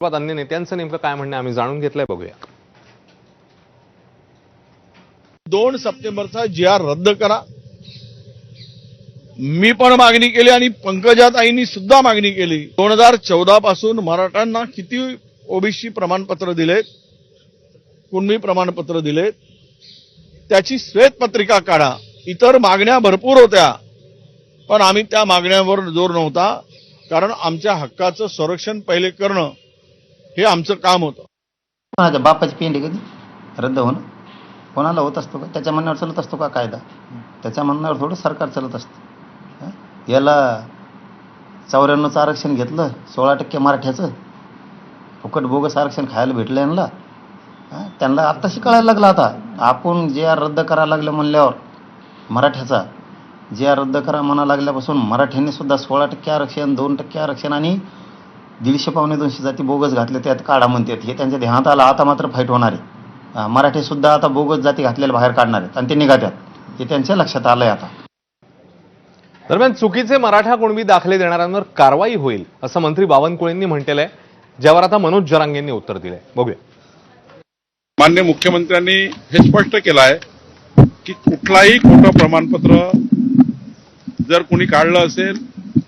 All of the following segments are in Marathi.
अन्य नेत्यांचं नेमकं काय म्हणणं आम्ही जाणून घेतलंय, बघूया. 2 सप्टेंबरचा GR रद्द करा. मी पण मागणी केली आणि पंकजाताईंनी सुद्धा मागणी केली. 2014 पासून मराठ्यांना किती ओबीसी प्रमाणपत्र दिलेत, कुणबी प्रमाणपत्र दिलेत, त्याची श्वेतपत्रिका काढा. इतर मागण्या भरपूर होत्या, पण आम्ही त्या मागण्यांवर जोर नव्हता, कारण आमच्या हक्काचं संरक्षण पहिले करणं हे आमचं काम होतं. कोणाच्या बापाची पेंडी कधी रद्द होणं कोणाला होत असतो का? त्याच्या म्हणण्यावर चालत असतो का कायदा? त्याच्या म्हणण्यावर थोडं सरकार चालत असतं. याला 94चं आरक्षण घेतलं, 16% मराठ्याचं फुकट बोगस आरक्षण खायला भेटलं यांना. त्यांना आत्ताशी कळायला लागलं. आता आपण GR रद्द करायला लागलं म्हणल्यावर मराठ्याचा GR रद्द करा म्हणा लागल्यापासून मराठ्यांनी सुद्धा 16% आरक्षण, 2% आरक्षण आणि 150-200 जाती बोगस घातले, त्यात काढा म्हणतात. हे त्यांच्या ध्यानात आलं. आता मात्र फाईट होणार आहे. मराठी सुद्धा आता बोगस जाती घातलेल्या बाहेर काढणार आहेत आणि ते निघात्यात. हे त्यांच्या लक्षात आलंय आता. दरम्यान चुकीचे मराठा कुणबी दाखले देणाऱ्यांवर कारवाई होईल असं मंत्री बावनकुळेंनी म्हटलेलं आहे, ज्यावर आता मनोज जरांगेंनी उत्तर दिलंय. बघूया. माननीय मुख्यमंत्र्यांनी हे स्पष्ट केलं आहे की कुठलाही खोटं प्रमाणपत्र जर कोणी काढलं असेल,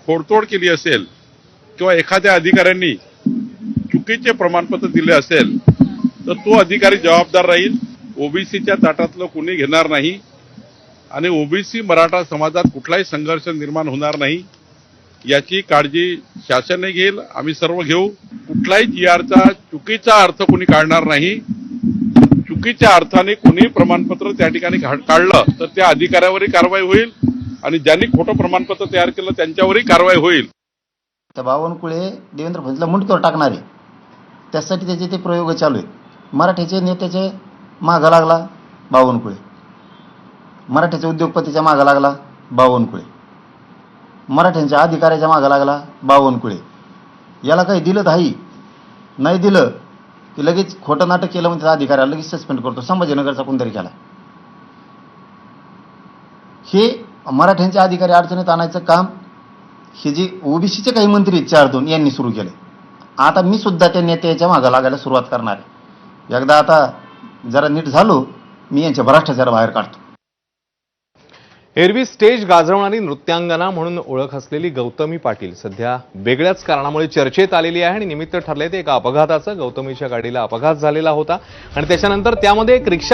खोडतोड केली असेल किंवा एखाद्या अधिकाऱ्यांनी चुकीचे प्रमाणपत्र दिले असेल तर तो अधिकारी जबाबदार राहील. ओबीसीच्या ताटातलं कुणी घेणार नाही आणि ओबीसी मराठा समाजात कुठलाही संघर्ष निर्माण होणार नाही याची काळजी शासनही घेईल, आम्ही सर्व घेऊ. कुठलाही GRचा चुकीचा अर्थ कोणी काढणार नाही. चुकीच्या अर्थाने कोणी प्रमाणपत्र त्या ठिकाणी काढलं तर त्या अधिकाऱ्यावरही कारवाई होईल आणि ज्यांनी खोटं प्रमाणपत्र तयार केलं त्यांच्यावरही कारवाई होईल. त्या बावनकुळे देवेंद्र फडणवीसला मुंडक्यावर टाकणारे, त्यासाठी त्याचे ते प्रयोग चालू आहेत. मराठीचे नेत्याचे मागं लागला बावनकुळे, मराठ्याच्या उद्योगपतीच्या मागं लागला बावनकुळे, मराठ्यांच्या अधिकाऱ्याच्या मागं लागला बावनकुळे. याला काही दिलं दाही नाही दिलं की लगेच खोटं नाटक केलं म्हणजे अधिकाऱ्याला लगेच सस्पेंड करतो. संभाजीनगरचा कोणतरी केला. हे मराठ्यांचे अधिकारी अडचणीत आणायचं काम हे जे ओबीसीचे काही मंत्री 4-2 यांनी सुरू केले. आता मी सुद्धा त्या नेत्याच्या मागं लागायला सुरुवात करणार आहे. एकदा आता जरा नीट झालो, मी यांच्या भ्रष्टाचार बाहेर काढतो. एरवी स्टेज गाजवणारी नृत्यांगना म्हणून ओळख असलेली गौतमी पाटील सध्या वेगळ्याच कारणामुळे चर्चेत आलेली आहे आणि निमित्त ठरले ते एका अपघाताचं. गौतमीच्या गाडीला अपघात झालेला होता आणि त्याच्यानंतर त्यामध्ये एक रिक्षा